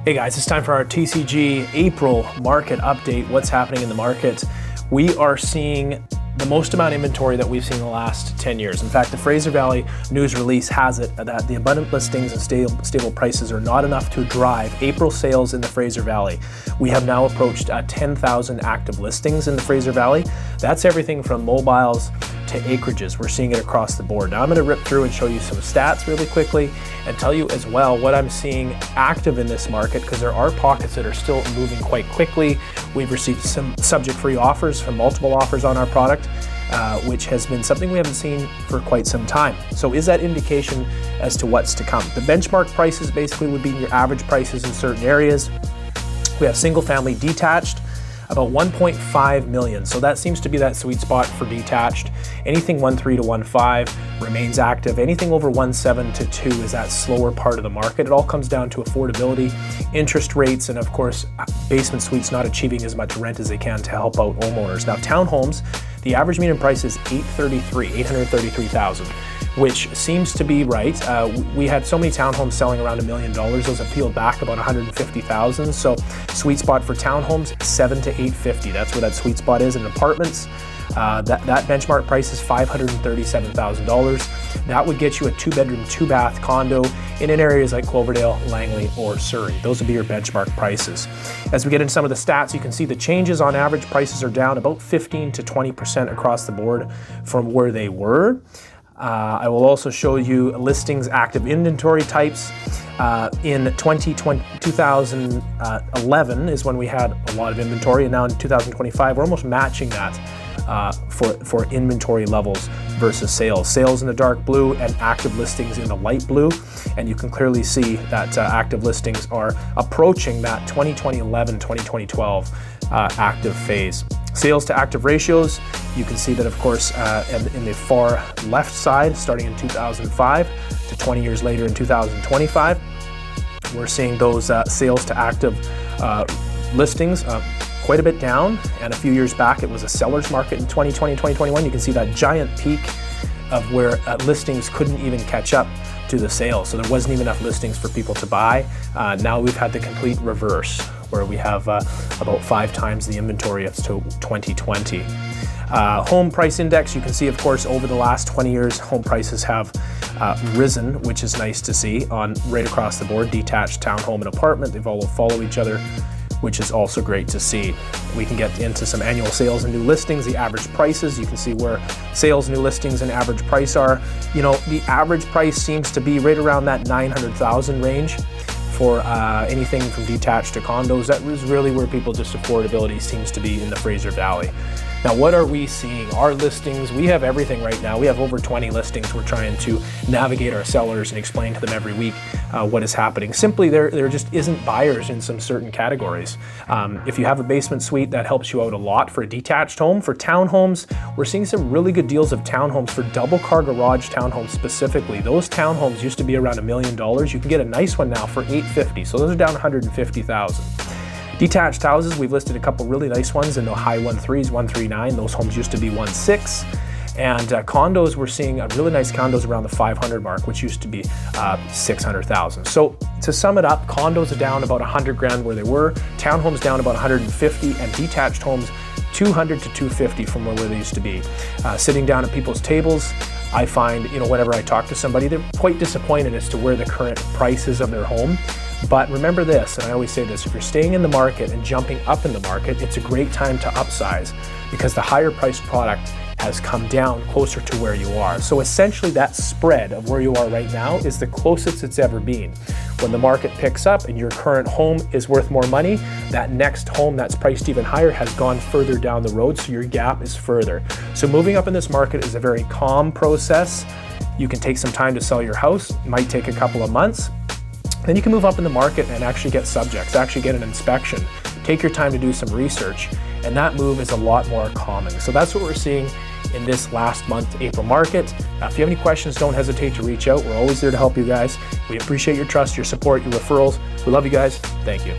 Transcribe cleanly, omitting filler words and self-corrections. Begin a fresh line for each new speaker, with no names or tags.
Hey guys, it's time for our TCG April market update. What's happening in the market? We are seeing the most amount of inventory that we've seen in the last 10 years. In fact, the Fraser Valley news release has it that the abundant listings and stable prices are not enough to drive April sales in the Fraser Valley. We have now approached 10,000 active listings in the Fraser Valley. That's everything from mobiles to acreages. We're seeing it across the board. Now I'm going to rip through and show you some stats really quickly and tell you as well what I'm seeing active in this market, because there are pockets that are still moving quite quickly. We've received some subject-free offers from multiple offers on our product, which has been something we haven't seen for quite some time. So is that indication as to what's to come? The benchmark prices basically would be your average prices in certain areas. We have single family detached, about 1.5 million. So that seems to be that sweet spot for detached. Anything 1.3 to 1.5 remains active. Anything over 1.7 to 2 is that slower part of the market. It all comes down to affordability, interest rates, and of course, basement suites not achieving as much rent as they can to help out homeowners. Now, townhomes, the average median price is $833,000, which seems to be right. We had so many townhomes selling around $1 million. Those have peeled back about 150,000. So sweet spot for townhomes, 7 to 850. That's where that sweet spot is. In apartments, that benchmark price is $537,000. That would get you a 2-bedroom, 2-bath condo in areas like Cloverdale, Langley, or Surrey. Those would be your benchmark prices. As we get into some of the stats, you can see the changes on average. Prices are down about 15 to 20% across the board from where they were. I will also show you listings, active inventory types. In 2011 is when we had a lot of inventory, and now in 2025 we're almost matching that for inventory levels versus sales. Sales in the dark blue and active listings in the light blue, and you can clearly see that active listings are approaching that 2011-2012 active phase. Sales to active ratios, you can see that of course in the far left side, starting in 2005 to 20 years later in 2025, we're seeing those sales to active listings quite a bit down, and a few years back it was a seller's market in 2020, 2021. You can see that giant peak of where listings couldn't even catch up to the sales, so there wasn't even enough listings for people to buy. Now we've had the complete reverse, where we have about 5 times the inventory as to 2020. Home price index, you can see of course over the last 20 years home prices have risen, which is nice to see on right across the board. Detached, townhome, and apartment, they've all follow each other, which is also great to see. We can get into some annual sales and new listings, the average prices. You can see where sales, new listings, and average price are. You know, the average price seems to be right around that 900,000 range for anything from detached to condos. That is really where people just affordability seems to be in the Fraser Valley. Now, what are we seeing? Our listings, we have everything right now. We have over 20 listings. We're trying to navigate our sellers and explain to them every week what is happening. Simply, there just isn't buyers in some certain categories. If you have a basement suite, that helps you out a lot for a detached home. For townhomes, we're seeing some really good deals of townhomes for double car garage townhomes specifically. Those townhomes used to be around $1 million. You can get a nice one now for $850,000. So those are down $150,000. Detached houses, we've listed a couple really nice ones in the high 1.3s, 1.39. Those homes used to be 1.6. And condos, we're seeing really nice condos around the 500 mark, which used to be 600,000. So to sum it up, condos are down about 100 grand where they were, townhomes down about 150, and detached homes 200 to 250 from where they used to be. Sitting down at people's tables, I find, whenever I talk to somebody, they're quite disappointed as to where the current price is of their home. But remember this, and I always say this, if you're staying in the market and jumping up in the market, it's a great time to upsize, because the higher priced product has come down closer to where you are. So essentially that spread of where you are right now is the closest it's ever been. When the market picks up and your current home is worth more money, that next home that's priced even higher has gone further down the road, so your gap is further. So moving up in this market is a very calm process. You can take some time to sell your house. It might take a couple of months. Then you can move up in the market and actually get subjects, actually get an inspection, take your time to do some research, and that move is a lot more common. So that's what we're seeing in this last month, April market. If you have any questions, don't hesitate to reach out. We're always there to help you guys. We appreciate your trust, your support, your referrals. We love you guys. Thank you.